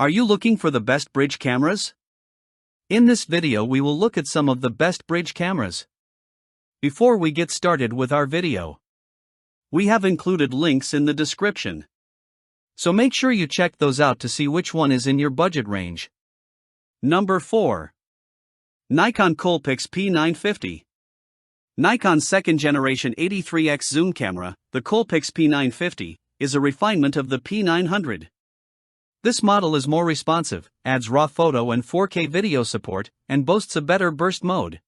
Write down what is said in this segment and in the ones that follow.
Are you looking for the best bridge cameras? In this video we will look at some of the best bridge cameras. Before we get started with our video, we have included links in the description. So make sure you check those out to see which one is in your budget range. Number 4. Nikon Coolpix P950. Nikon's second generation 83x zoom camera, the Coolpix P950, is a refinement of the P900. This model is more responsive, adds RAW photo and 4K video support, and boasts a better burst mode.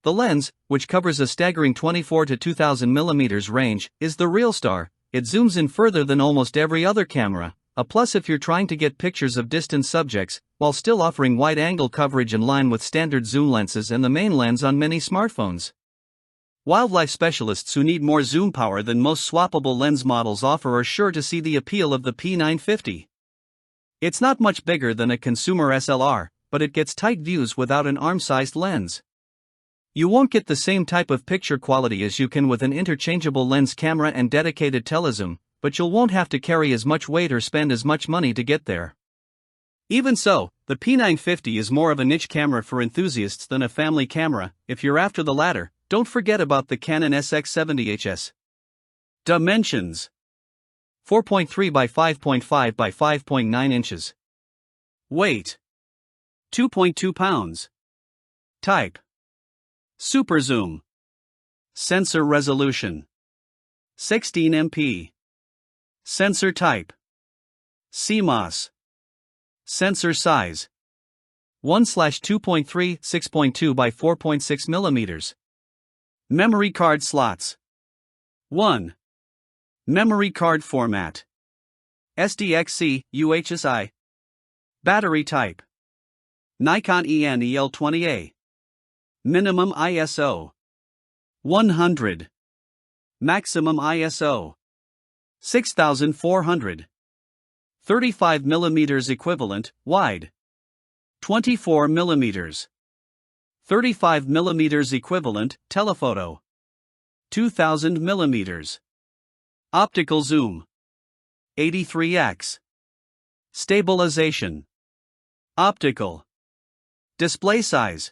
The lens, which covers a staggering 24 to 2000 mm range, is the real star. It zooms in further than almost every other camera, a plus if you're trying to get pictures of distant subjects, while still offering wide-angle coverage in line with standard zoom lenses and the main lens on many smartphones. Wildlife specialists who need more zoom power than most swappable lens models offer are sure to see the appeal of the P950. It's not much bigger than a consumer SLR, but it gets tight views without an arm-sized lens. You won't get the same type of picture quality as you can with an interchangeable lens camera and dedicated telezoom, but you won't have to carry as much weight or spend as much money to get there. Even so, the P950 is more of a niche camera for enthusiasts than a family camera. If you're after the latter, don't forget about the Canon SX70HS. Dimensions: 4.3 by 5.5 by 5.9 inches. Weight: 2.2 pounds. Type: Super Zoom. Sensor resolution: 16 MP. Sensor type: CMOS. Sensor size: 1/2.3 6.2 by 4.6 mm. Memory card slots: 1. Memory card format: SDXC, UHSI. Battery type: Nikon EN-EL20A. Minimum ISO: 100. Maximum ISO: 6400. 35 mm equivalent, wide: 24 mm. 35 mm equivalent, telephoto: 2000 mm. Optical zoom: 83x. Stabilization: optical. Display size: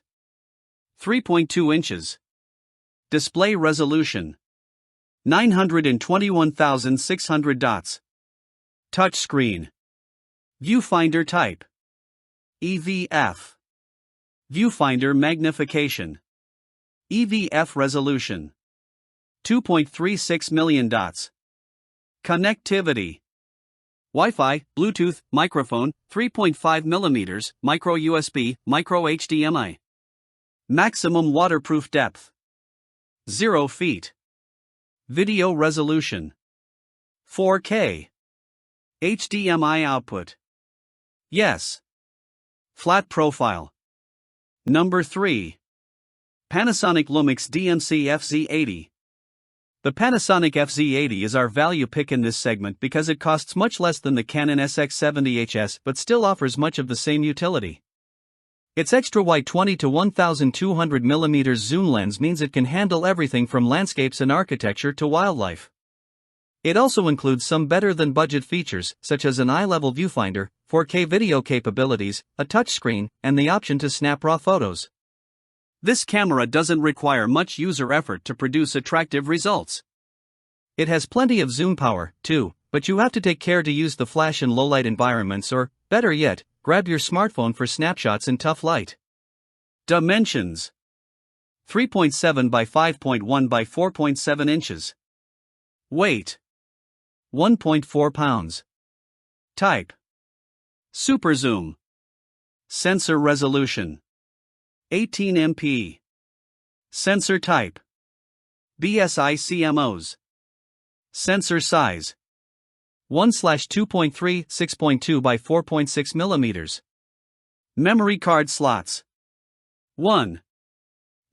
3.2 inches. Display resolution: 921,600 dots. Touch screen. Viewfinder type: EVF. Viewfinder magnification: EVF resolution: 2.36 million dots. Connectivity: Wi-Fi, Bluetooth, microphone, 3.5 mm, micro USB, micro HDMI. Maximum waterproof depth: 0 feet. Video resolution: 4K. HDMI output: yes. Flat profile. Number 3. Panasonic Lumix DMC FZ80. The Panasonic FZ80 is our value pick in this segment because it costs much less than the Canon SX70HS but still offers much of the same utility. Its extra-wide 20 to 1200 mm zoom lens means it can handle everything from landscapes and architecture to wildlife. It also includes some better-than-budget features, such as an eye-level viewfinder, 4K video capabilities, a touchscreen, and the option to snap RAW photos. This camera doesn't require much user effort to produce attractive results. It has plenty of zoom power, too, but you have to take care to use the flash in low-light environments or, better yet, grab your smartphone for snapshots in tough light. Dimensions: 3.7 by 5.1 by 4.7 inches. Weight: 1.4 pounds. Type: Super Zoom. Sensor resolution: 18 MP. Sensor type: BSI CMOS. Sensor size: 1/2.3 6.2 by 4.6 mm. Memory card slots: 1.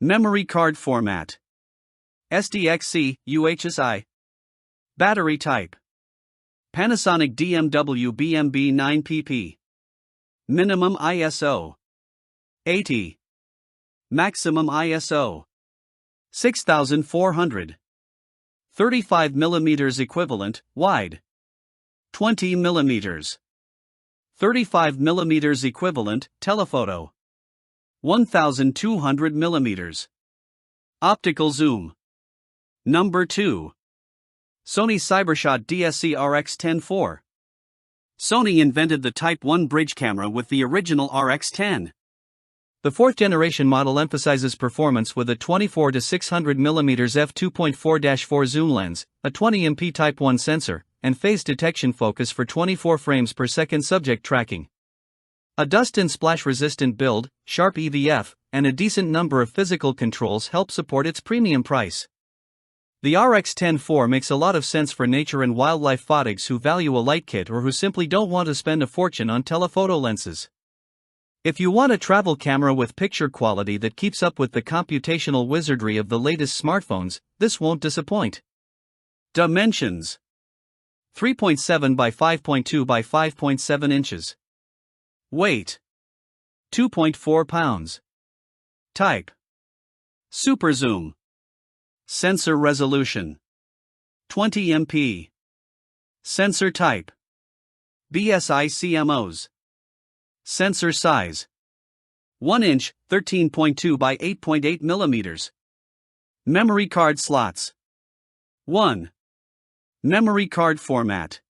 Memory card format: SDXC, UHSI. Battery type: Panasonic DMW BMB 9PP. Minimum ISO: 80. Maximum ISO: 6400. 35 mm equivalent, wide: 20 mm. 35mm equivalent, telephoto. 1200mm. Optical zoom. Number 2. Sony CyberShot DSC RX10 IV. Sony invented the Type 1 bridge camera with the original RX10. The fourth generation model emphasizes performance with a 24 to 600mm f2.4-4 zoom lens, a 20MP Type 1 sensor, and phase detection focus for 24 frames per second subject tracking. A dust and splash resistant build, sharp EVF, and a decent number of physical controls help support its premium price. The RX10 IV makes a lot of sense for nature and wildlife photographers who value a light kit or who simply don't want to spend a fortune on telephoto lenses. If you want a travel camera with picture quality that keeps up with the computational wizardry of the latest smartphones, this won't disappoint. Dimensions: 3.7 by 5.2 by 5.7 inches. Weight: 2.4 pounds. Type: Super Zoom. Sensor resolution: 20MP. Sensor type: BSI CMOS. Sensor size: 1 inch, 13.2 by 8.8 millimeters. Memory card slots: 1. Memory card format: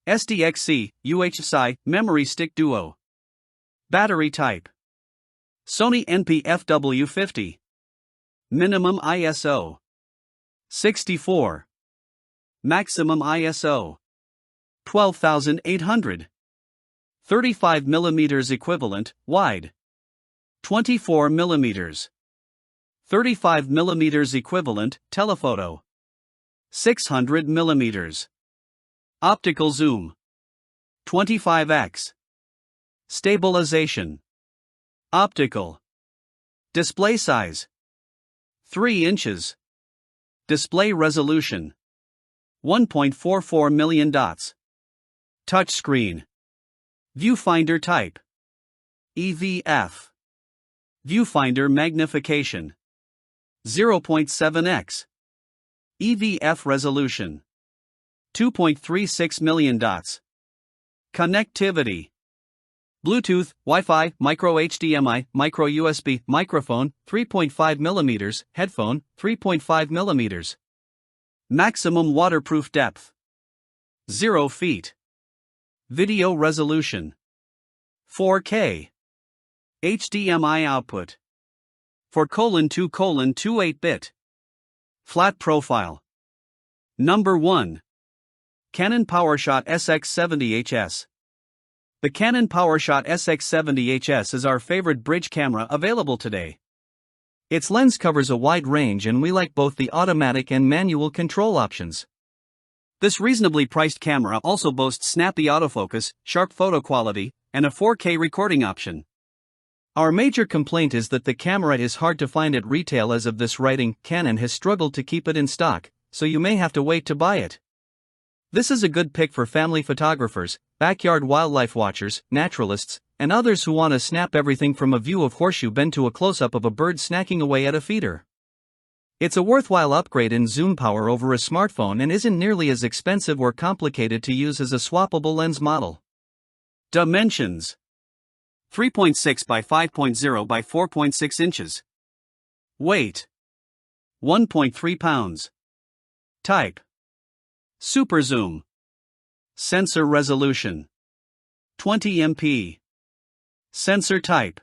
SDXC, UHSI, memory stick duo. Battery type: Sony NP-FW50. Minimum ISO: 64. Maximum ISO: 12,800. 35mm equivalent, wide. 24mm. 35mm equivalent, telephoto. 600mm. Optical zoom: 25x. Stabilization: optical. Display size: 3 inches. Display resolution: 1.44 million dots. Touch screen. Viewfinder type: EVF. Viewfinder magnification: 0.7x. EVF resolution: 2.36 million dots. Connectivity: Bluetooth, Wi-Fi, micro HDMI, micro USB, microphone, 3.5mm, headphone, 3.5mm. Maximum waterproof depth: 0 feet. Video resolution: 4K. HDMI output: 4:2:28-bit. Flat profile. Number 1. Canon PowerShot SX70HS. The Canon PowerShot SX70HS is our favorite bridge camera available today. Its lens covers a wide range and we like both the automatic and manual control options. This reasonably priced camera also boasts snappy autofocus, sharp photo quality, and a 4K recording option. Our major complaint is that the camera is hard to find at retail. As of this writing, Canon has struggled to keep it in stock, so you may have to wait to buy it. This is a good pick for family photographers, backyard wildlife watchers, naturalists, and others who want to snap everything from a view of Horseshoe Bend to a close-up of a bird snacking away at a feeder. It's a worthwhile upgrade in zoom power over a smartphone and isn't nearly as expensive or complicated to use as a swappable lens model. Dimensions: 3.6 by 5.0 by 4.6 inches. Weight: 1.3 pounds. Type: Super Zoom. Sensor resolution: 20MP. Sensor type: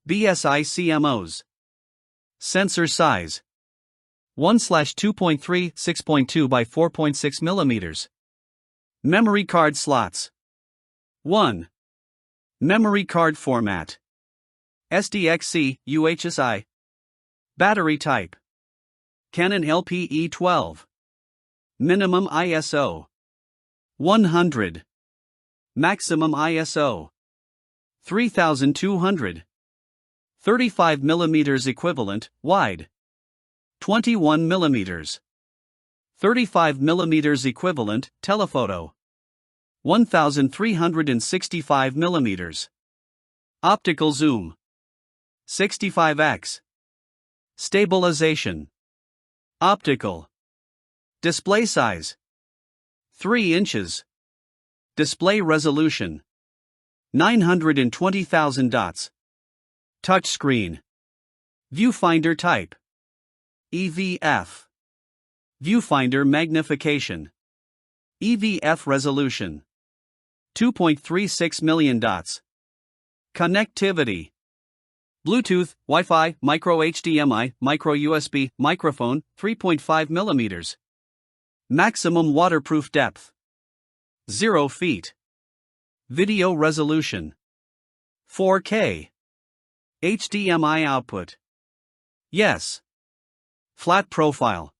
BSI CMOS. Sensor size: 1/2.3 6.2 by 4.6 millimeters. Memory card slots: 1. Memory card format: SDXC, UHSI. Battery type: Canon LPE12. Minimum ISO: 100. Maximum ISO: 3200. 35mm equivalent, wide. 21mm. 35mm equivalent, telephoto. 1365mm. Optical zoom: 65x. Stabilization: optical. Display size: 3 inches. Display resolution: 920,000 dots. Touch screen. Viewfinder type. EVF. Viewfinder magnification. EVF resolution. 2.36 million dots. Connectivity. Bluetooth, Wi-Fi, micro HDMI, micro USB, microphone, 3.5 mm. Maximum waterproof depth. 0 feet. Video resolution. 4K. HDMI output. Yes. Flat profile.